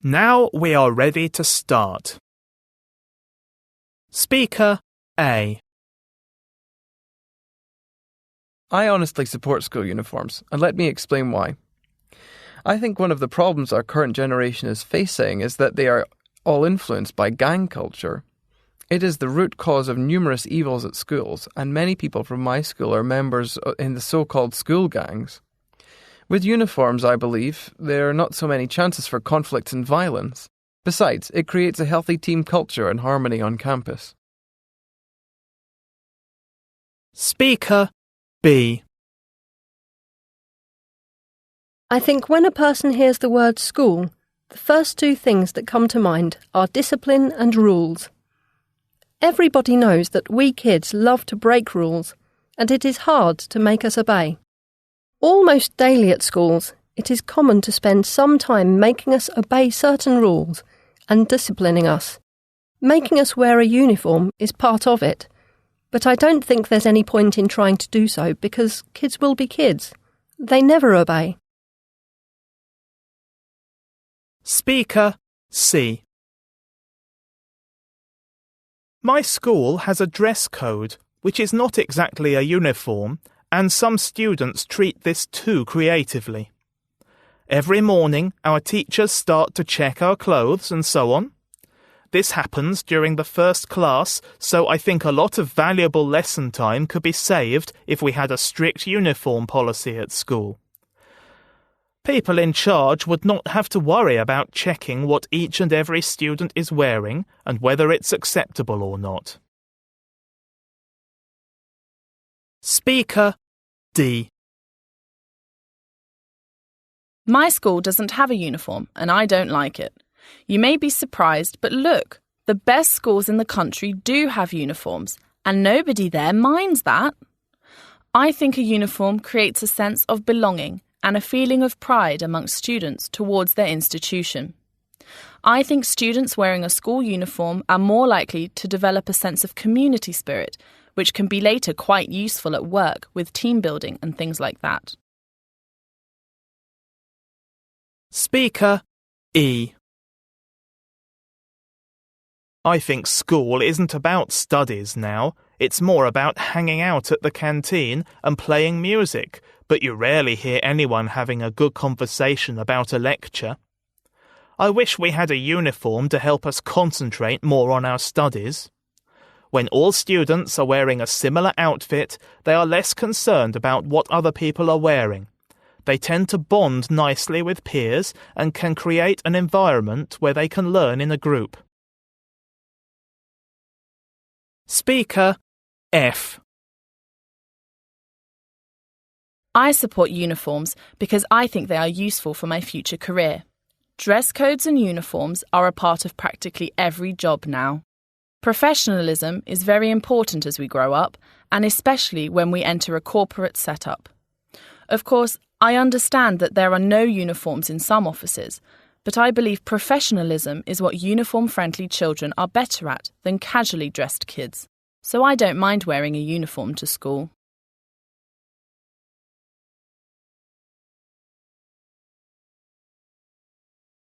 Now we are ready to start. Speaker A. I honestly support school uniforms, and let me explain why. I think one of the problems our current generation is facing is that they are all influenced by gang culture. It is the root cause of numerous evils at schools, and many people from my school are members in the so-called school gangs. With uniforms, I believe, there are not so many chances for conflict and violence. Besides, it creates a healthy team culture and harmony on campus. Speaker B. I think when a person hears the word school, the first two things that come to mind are discipline and rules. Everybody knows that we kids love to break rules, and it is hard to make us obey. Almost daily at schools, it is common to spend some time making us obey certain rules and disciplining us. Making us wear a uniform is part of it, but I don't think there's any point in trying to do so because kids will be kids. They never obey. Speaker C. My school has a dress code, which is not exactly a uniform, and some students treat this too creatively. Every morning, our teachers start to check our clothes and so on. This happens during the first class, so I think a lot of valuable lesson time could be saved if we had a strict uniform policy at school. People in charge would not have to worry about checking what each and every student is wearing and whether it's acceptable or not. Speaker D. My school doesn't have a uniform, and I don't like it. You may be surprised, but look, the best schools in the country do have uniforms, and nobody there minds that. I think a uniform creates a sense of belonging and a feeling of pride amongst students towards their institution. I think students wearing a school uniform are more likely to develop a sense of community spirit, which can be later quite useful at work with team building and things like that. Speaker E. I think school isn't about studies now. It's more about hanging out at the canteen and playing music, but you rarely hear anyone having a good conversation about a lecture. I wish we had a uniform to help us concentrate more on our studies. When all students are wearing a similar outfit, they are less concerned about what other people are wearing. They tend to bond nicely with peers and can create an environment where they can learn in a group. Speaker F. I support uniforms because I think they are useful for my future career. Dress codes and uniforms are a part of practically every job now. Professionalism is very important as we grow up, and especially when we enter a corporate setup. Of course, I understand that there are no uniforms in some offices, but I believe professionalism is what uniform-friendly children are better at than casually dressed kids. So I don't mind wearing a uniform to school.